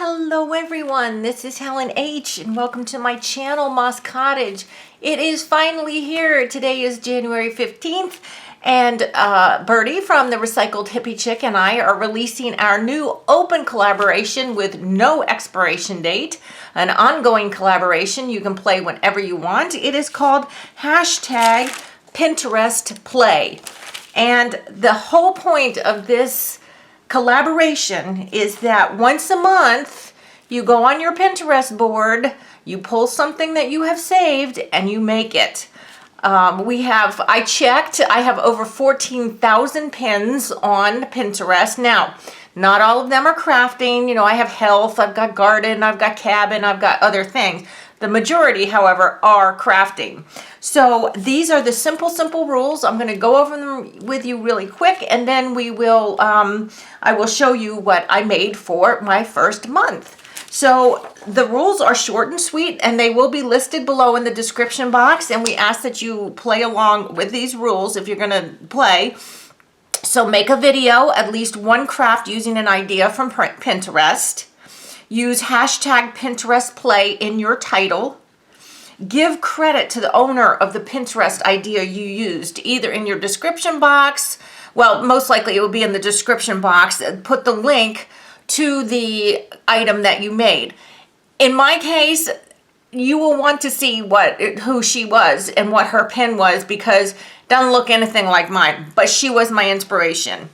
Hello everyone, this is Helen H. and welcome to my channel, Moss Cottage. It is finally here. Today is January 15th and Birdie from the Recycled Hippie Chick and I are releasing our new open collaboration with no expiration date, an ongoing collaboration you can play whenever you want. It is called hashtag Pinterest Play. And the whole point of this collaboration is that once a month you go on your Pinterest board, you pull something that you have saved and you make it. I checked, I have over 14,000 pins on Pinterest. Now, not all of them are crafting. You know, I have health, I've got garden, I've got cabin, I've got other things. The majority, however, are crafting. So these are the simple rules. I'm going to go over them with you really quick, and then we will, I will show you what I made for my first month. So the rules are short and sweet, and they will be listed below in the description box, and we ask that you play along with these rules if you're going to play. So make a video, at least one craft using an idea from Pinterest. Use hashtag Pinterest Play in your title. Give credit to the owner of the Pinterest idea you used, either in your description box. Well, most likely it will be in the description box. Put the link to the item that you made. In my case, you will want to see who she was and what her pin was, because it doesn't look anything like mine, but she was my inspiration.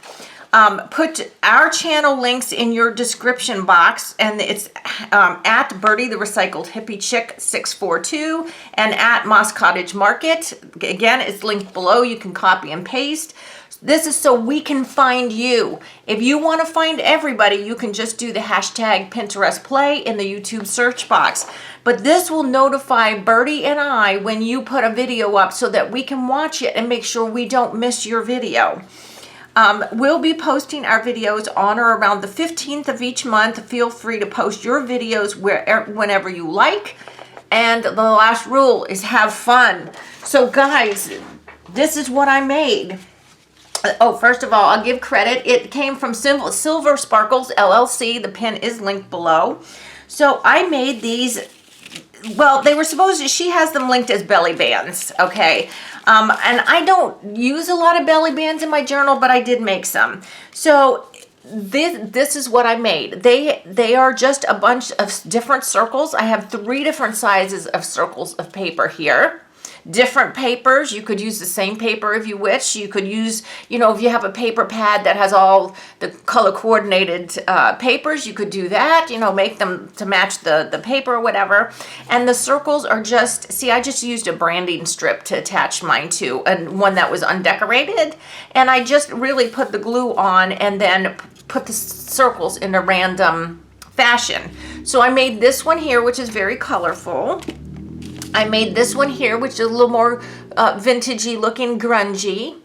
Put our channel links in your description box, and it's at Birdie the Recycled Hippie Chick 642 and at Moss Cottage Market. Again, it's linked below. You can copy and paste. This is so we can find you. If you want to find everybody, you can just do the hashtag Pinterest Play in the YouTube search box. But this will notify Birdie and I when you put a video up so that we can watch it and make sure we don't miss your video. We'll be posting our videos on or around the 15th of each month. Feel free to post your videos whenever you like. And the last rule is have fun. So guys, this is what I made. Oh, first of all, I'll give credit. It came from Silver Sparkles LLC. The pin is linked below. So I made these. Well, they were supposed to, she has them linked as belly bands, okay? And I don't use a lot of belly bands in my journal, but I did make some. So this is what I made. They are just a bunch of different circles. I have 3 different sizes of circles of paper here. Different papers. You could use the same paper if you wish. You could use, you know, if you have a paper pad that has all the color coordinated papers, you could do that, you know, make them to match the paper or whatever. And the circles are just, see, I just used a branding strip to attach mine to, and one that was undecorated. And I just really put the glue on and then put the circles in a random fashion. So I made this one here, which is very colorful. I made this one here, which is a little more vintagey looking, grungy.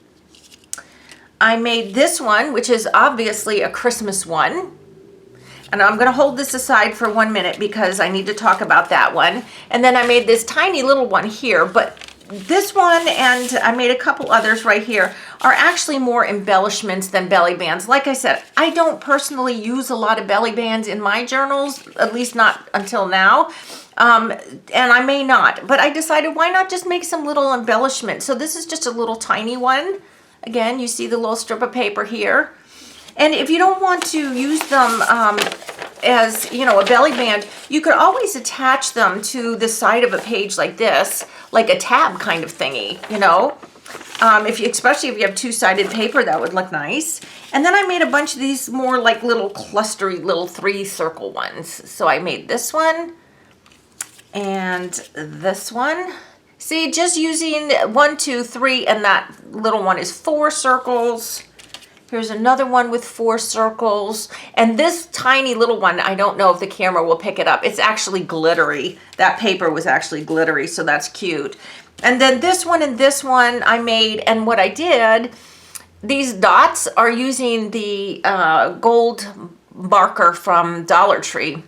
I made this one, which is obviously a Christmas one. And I'm going to hold this aside for 1 minute because I need to talk about that one. And then I made this tiny little one here, but this one, and I made a couple others right here, are actually more embellishments than belly bands. Like I said, I don't personally use a lot of belly bands in my journals, at least not until now. And I may not, but I decided why not just make some little embellishments. So this is just a little tiny one. Again, you see the little strip of paper here. And if you don't want to use them as, you know, a belly band, you could always attach them to the side of a page like this, like a tab kind of thingy, you know. Especially if you have 2-sided paper, that would look nice. And then I made a bunch of these more like little clustery little 3-circle ones. So I made this one and this one. See, just using 1, 2, 3, and that little one is 4 circles. Here's another one with 4 circles. And this tiny little one, I don't know if the camera will pick it up. It's actually glittery. That paper was actually glittery, so that's cute. And then this one and this one I made, and what I did, these dots are using the gold marker from Dollar Tree.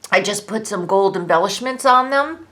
I just put some gold embellishments on them.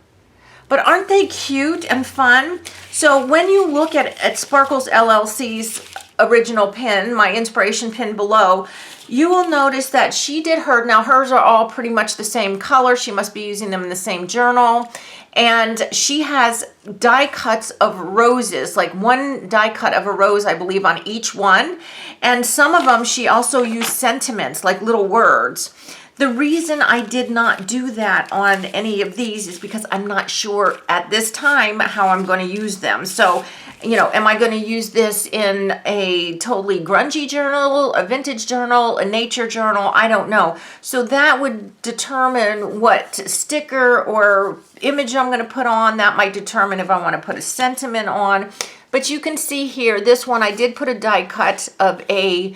But aren't they cute and fun? So when you look at Sparkles LLC's original pin, my inspiration pin below, you will notice that she did her, now hers are all pretty much the same color. She must be using them in the same journal. And she has die cuts of roses, like one die cut of a rose, I believe, on each one. And some of them, she also used sentiments, like little words. The reason I did not do that on any of these is because I'm not sure at this time how I'm going to use them. So, you know, am I going to use this in a totally grungy journal, a vintage journal, a nature journal? I don't know. So that would determine what sticker or image I'm going to put on. That might determine if I want to put a sentiment on. But you can see here, this one I did put a die cut of a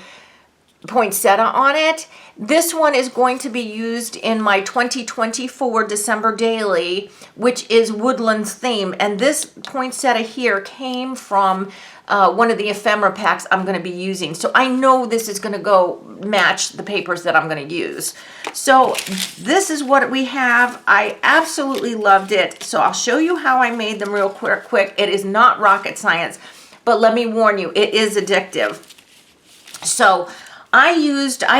poinsettia on it. This one is going to be used in my 2024 December daily, which is woodlands theme. And this poinsettia here came from one of the ephemera packs I'm going to be using. So I know this is going to go match the papers that I'm going to use. So this is what we have. I absolutely loved it. So I'll show you how I made them real quick. It is not rocket science, but let me warn you, it is addictive. So I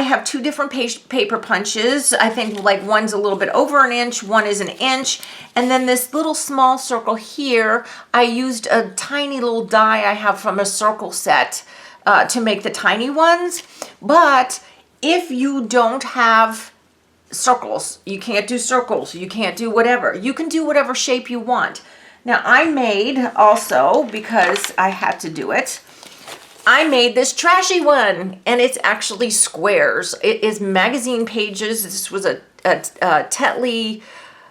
have two different paper punches. I think like one's a little bit over an inch, one is an inch. And then this little small circle here, I used a tiny little die I have from a circle set to make the tiny ones. But if you don't have circles, you can't do circles, you can't do whatever. You can do whatever shape you want. Now I made also, because I had to do it, I made this trashy one, and it's actually squares. It is magazine pages. This was a Tetley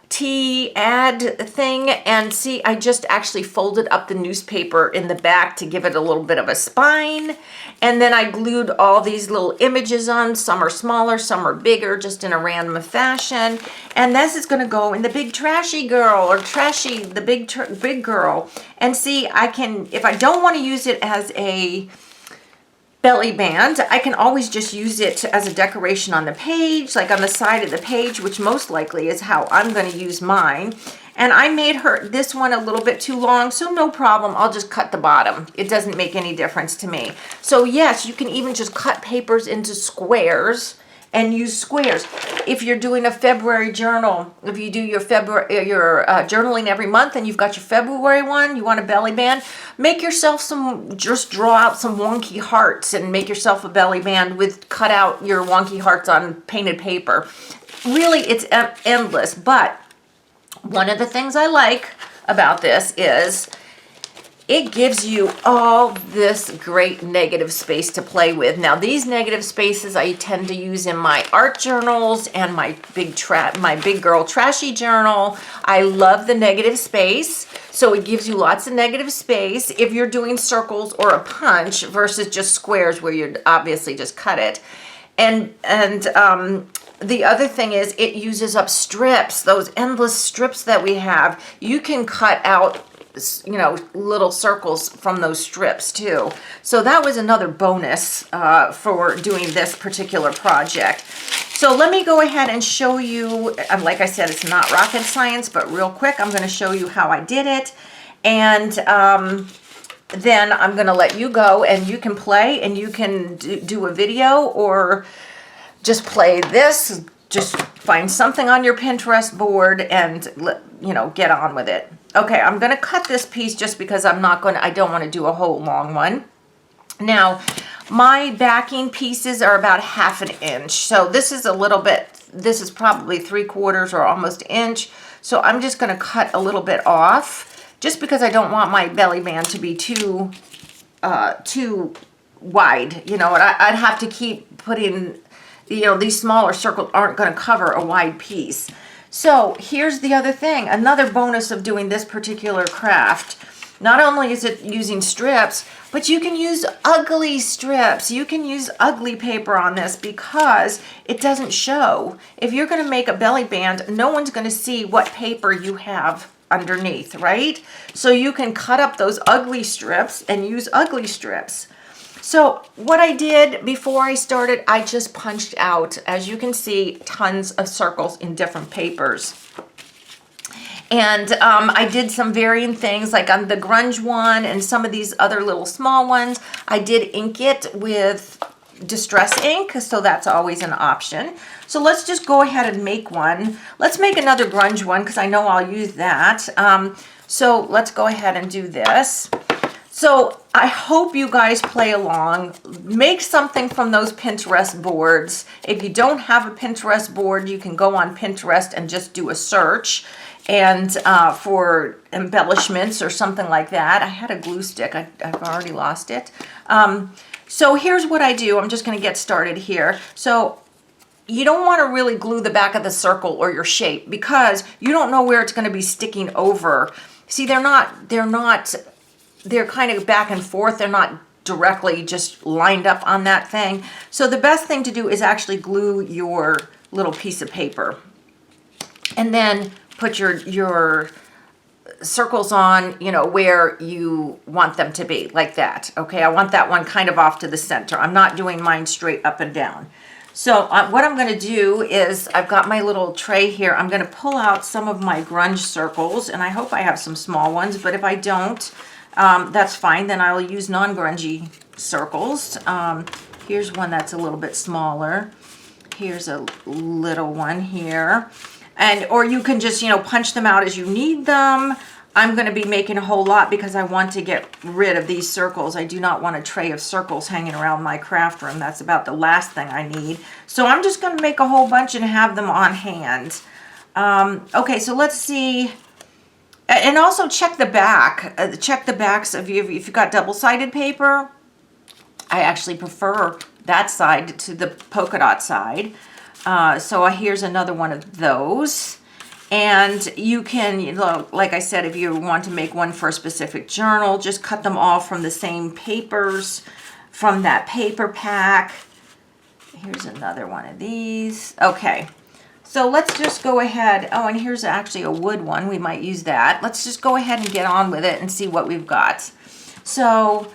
tea ad thing, and see, I just actually folded up the newspaper in the back to give it a little bit of a spine, and then I glued all these little images on. Some are smaller, some are bigger, just in a random fashion, and this is going to go in the big trashy girl, or trashy, the big girl. And see, I can, if I don't want to use it as a belly band, I can always just use it as a decoration on the page, like on the side of the page, which most likely is how I'm going to use mine. And I made this one a little bit too long, so no problem. I'll just cut the bottom. It doesn't make any difference to me. So yes, you can even just cut papers into squares and use squares. If you're doing a February journal, if you do your journaling every month and you've got your February one, you want a belly band, make yourself just draw out some wonky hearts and make yourself a belly band with, cut out your wonky hearts on painted paper. Really, it's endless. But one of the things I like about this is it gives you all this great negative space to play with. Now, these negative spaces I tend to use in my art journals and my big girl trashy journal. I love the negative space, so it gives you lots of negative space if you're doing circles or a punch versus just squares where you'd obviously just cut it. And the other thing is it uses up strips, those endless strips that we have. You can cut out, you know, little circles from those strips too. So that was another bonus for doing this particular project. So let me go ahead and show you, like I said, it's not rocket science, but real quick, I'm going to show you how I did it. And then I'm going to let you go and you can play and you can do a video or just play this. Just find something on your Pinterest board and, you know, get on with it. Okay, I'm going to cut this piece just because I don't want to do a whole long one. Now, my backing pieces are about 1/2 inch. So this is a little bit, this is probably 3/4 or almost inch. So I'm just going to cut a little bit off just because I don't want my belly band to be too wide. You know, and I'd have to keep putting, you know, these smaller circles aren't going to cover a wide piece. So here's the other thing, another bonus of doing this particular craft. Not only is it using strips, but you can use ugly strips. You can use ugly paper on this because it doesn't show. If you're going to make a belly band, no one's going to see what paper you have underneath, right? So you can cut up those ugly strips and use ugly strips. So what I did before I started, I just punched out, as you can see, tons of circles in different papers. And I did some varying things, like on the grunge one and some of these other little small ones, I did ink it with distress ink, so that's always an option. So let's just go ahead and make one. Let's make another grunge one because I know I'll use that. So let's go ahead and do this. So I hope you guys play along. Make something from those Pinterest boards. If you don't have a Pinterest board, you can go on Pinterest and just do a search and for embellishments or something like that. I had a glue stick. I've already lost it. So here's what I do. I'm just going to get started here. So you don't want to really glue the back of the circle or your shape because you don't know where it's going to be sticking over. See, they're kind of back and forth. They're not directly just lined up on that thing. So the best thing to do is actually glue your little piece of paper and then put your circles on, you know, where you want them to be, like that. Okay, I want that one kind of off to the center. I'm not doing mine straight up and down. So what I'm going to do is I've got my little tray here. I'm going to pull out some of my grunge circles, and I hope I have some small ones, but if I don't, that's fine. Then I'll use non-grungy circles. Here's one that's a little bit smaller. Here's a little one here. Or you can just, you know, punch them out as you need them. I'm going to be making a whole lot because I want to get rid of these circles. I do not want a tray of circles hanging around my craft room. That's about the last thing I need. So I'm just going to make a whole bunch and have them on hand. Okay, so let's see. And also check the back. Check the backs if you've got double-sided paper. I actually prefer that side to the polka dot side. So here's another one of those. And you can, you know, like I said, if you want to make one for a specific journal, just cut them all from the same papers from that paper pack. Here's another one of these. Okay. So let's just go ahead. Oh, and here's actually a wood one. We might use that. Let's just go ahead and get on with it and see what we've got. So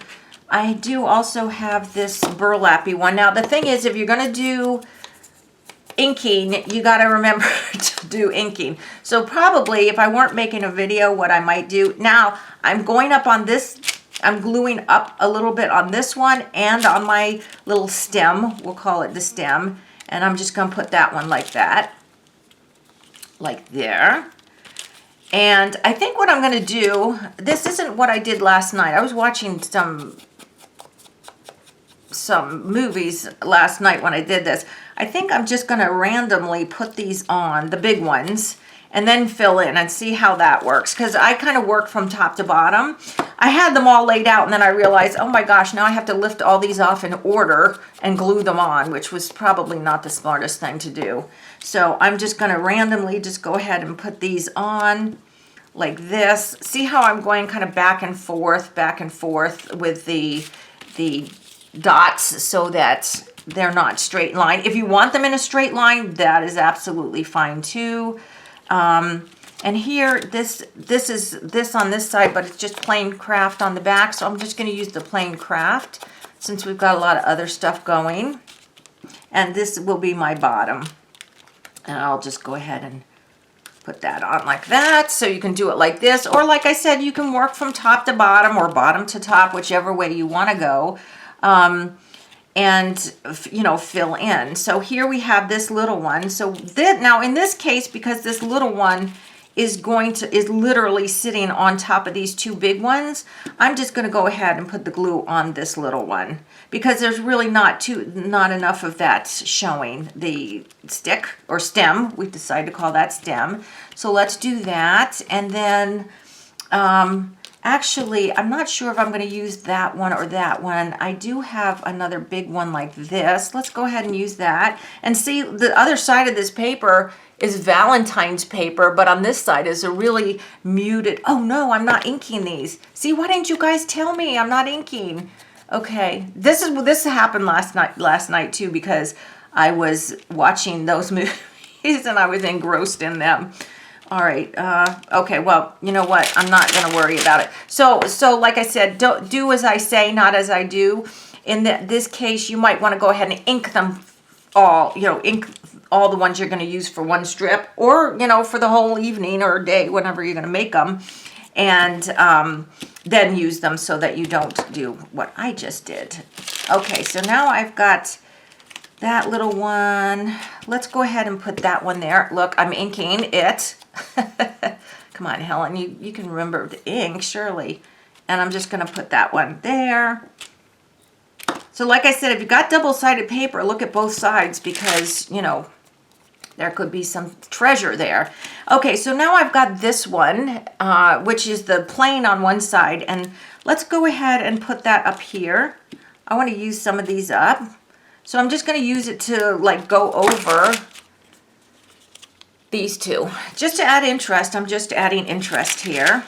I do also have this burlappy one. Now, the thing is, if you're going to do inking, you got to remember to do inking. So probably if I weren't making a video, what I might do, now I'm going up on this, I'm gluing up a little bit on this one and on my little stem. We'll call it the stem. And I'm just going to put that one like that. Like there. And I think what I'm going to do, this isn't what I did last night. I was watching some movies last night when I did this. I think I'm just going to randomly put these on, the big ones, and then fill in and see how that works. Because I kind of work from top to bottom. I had them all laid out and then I realized, oh my gosh, now I have to lift all these off in order and glue them on, which was probably not the smartest thing to do. So I'm just going to randomly just go ahead and put these on like this. See how I'm going kind of back and forth with the dots so that they're not straight line. If you want them in a straight line, that is absolutely fine too. And here, this is this on this side, but it's just plain craft on the back. So I'm just going to use the plain craft since we've got a lot of other stuff going. And this will be my bottom. And I'll just go ahead and put that on like that. So you can do it like this. Or like I said, you can work from top to bottom or bottom to top, whichever way you want to go. And, you know, fill in. So here we have this little one. So now in this case, because this little one is literally sitting on top of these two big ones, I'm just going to go ahead and put the glue on this little one because there's really not enough of that showing. The stick or stem, we decided to call that stem. So let's do that. And then, actually, I'm not sure if I'm going to use that one or that one. I do have another big one like this. Let's go ahead and use that. And see, the other side of this paper is Valentine's paper, but on this side is a really muted. Oh no, I'm not inking these. See, why didn't you guys tell me I'm not inking? Okay, this happened last night too because I was watching those movies and I was engrossed in them. All right. Okay. Well, you know what? I'm not going to worry about it. So like I said, don't do as I say, not as I do. In this case, you might want to go ahead and ink them all. You know, ink all the ones you're going to use for one strip, or you know, for the whole evening or day, whenever you're going to make them, and then use them so that you don't do what I just did. Okay, so now I've got that little one. Let's go ahead and put that one there. Look, I'm inking it. Come on, Helen, you can remember the ink, surely. And I'm just gonna put that one there. So like I said, if you got double-sided paper, look at both sides because, you know, there could be some treasure there. Okay, so now I've got this one, which is the plain on one side, and let's go ahead and put that up here. I want to use some of these up. So I'm just going to use it to like go over these two. Just to add interest, I'm just adding interest here.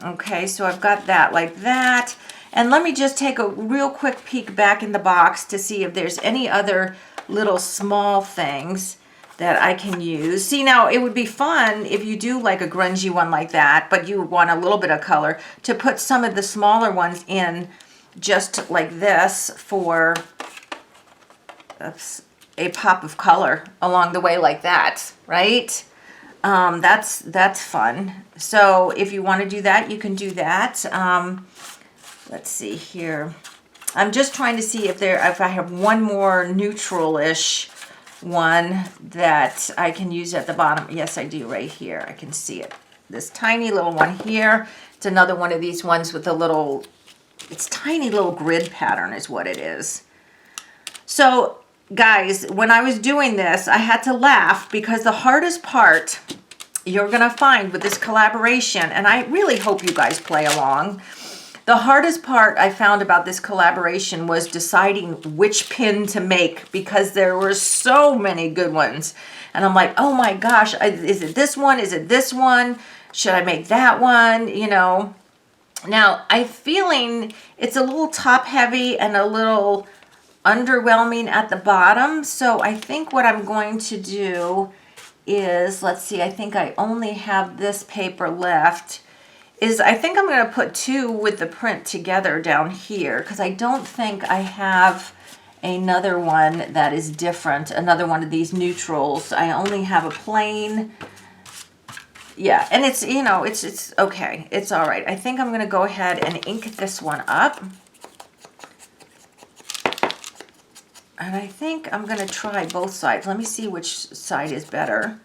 Okay, so I've got that like that. And let me just take a real quick peek back in the box to see if there's any other little small things that I can use. See, now it would be fun if you do like a grungy one like that, but you want a little bit of color, to put some of the smaller ones in just like this for a pop of color along the way like that, right? That's fun. So if you want to do that, you can do that. Let's see here. I'm just trying to see if I have one more neutral-ish one that I can use at the bottom. Yes, I do, right here. I can see it. This tiny little one here. It's another one of these ones with a little, it's tiny little grid pattern is what it is. So guys, when I was doing this, I had to laugh because the hardest part you're gonna find with this collaboration, and I really hope you guys play along, the hardest part I found about this collaboration was deciding which pin to make because there were so many good ones. And I'm like, oh my gosh, is it this one? Is it this one? Should I make that one? You know, now I'm feeling it's a little top heavy and a little underwhelming at the bottom. So I think what I'm going to do is, let's see, I think I only have this paper left. I think I'm going to put two with the print together down here because I don't think I have another one that is different, another one of these neutrals. I only have a plain, yeah, and it's, you know, it's okay. It's all right. I think I'm going to go ahead and ink this one up. And I think I'm going to try both sides. Let me see which side is better.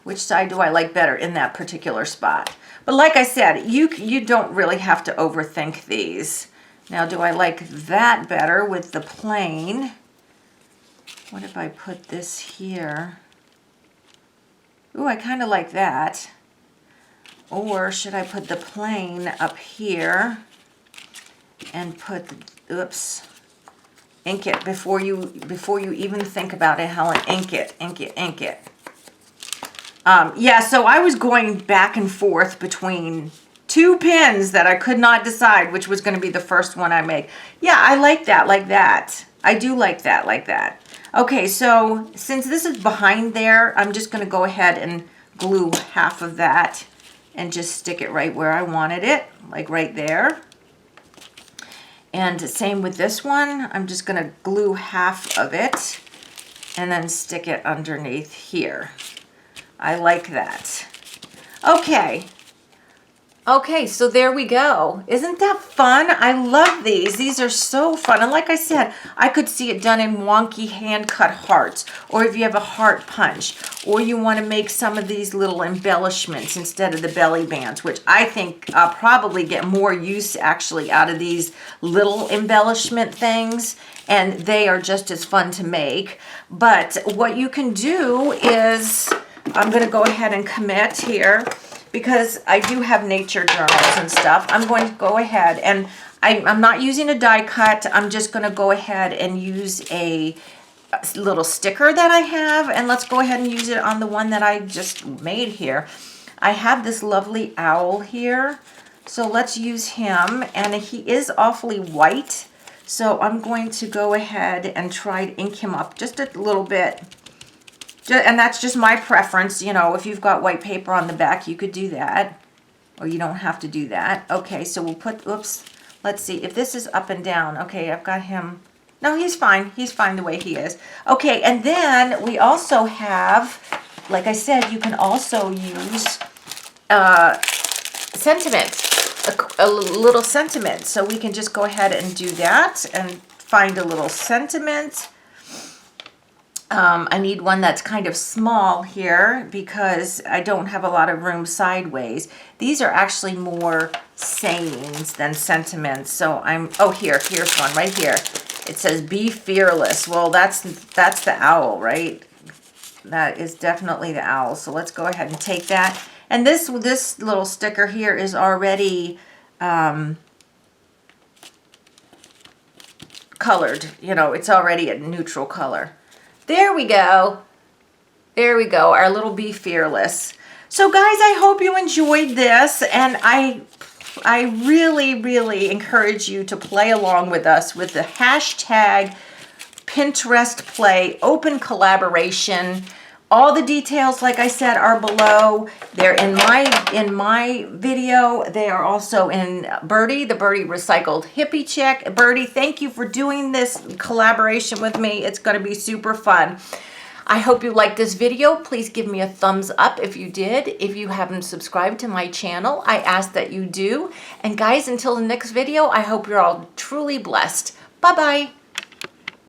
Which side do I like better in that particular spot? But like I said, you don't really have to overthink these. Now, do I like that better with the plain? What if I put this here? Ooh, I kind of like that. Or should I put the plain up here and put, oops, ink it before you even think about it, Helen. Ink it, ink it, ink it. Yeah, so I was going back and forth between two pins that I could not decide which was going to be the first one I make. Yeah, I like that, like that. I do like that, like that. Okay, so since this is behind there, I'm just going to go ahead and glue half of that and just stick it right where I wanted it, like right there. And same with this one. I'm just going to glue half of it and then stick it underneath here. I like that. Okay. Okay, so there we go. Isn't that fun? I love these. These are so fun. And like I said, I could see it done in wonky hand-cut hearts, or if you have a heart punch, or you want to make some of these little embellishments instead of the belly bands, which I think I'll probably get more use actually out of these little embellishment things, and they are just as fun to make. But what you can do is, I'm going to go ahead and commit here because I do have nature journals and stuff. I'm going to go ahead and I'm not using a die cut. I'm just going to go ahead and use a little sticker that I have, and let's go ahead and use it on the one that I just made here. I have this lovely owl here, so let's use him, and he is awfully white, so I'm going to go ahead and try to ink him up just a little bit. And that's just my preference. You know, if you've got white paper on the back, you could do that. Or you don't have to do that. Okay, so we'll put, oops, let's see. If this is up and down, okay, I've got him. No, he's fine. He's fine the way he is. Okay, and then we also have, like I said, you can also use sentiment, a little sentiment. So we can just go ahead and do that and find a little sentiment. I need one that's kind of small here because I don't have a lot of room sideways. These are actually more sayings than sentiments. So here's one right here. It says, be fearless. Well, that's the owl, right? That is definitely the owl. So let's go ahead and take that. And this little sticker here is already colored. You know, it's already a neutral color. There we go. There we go. Our little Be Fearless. So guys, I hope you enjoyed this, and I really, really encourage you to play along with us with the hashtag Pinterest Play Open Collaboration. All the details, like I said, are below. They're in my video. They are also in Birdie, the Birdie Recycled Hippie Chick. Birdie, thank you for doing this collaboration with me. It's going to be super fun. I hope you liked this video. Please give me a thumbs up if you did. If you haven't subscribed to my channel, I ask that you do. And guys, until the next video, I hope you're all truly blessed. Bye-bye.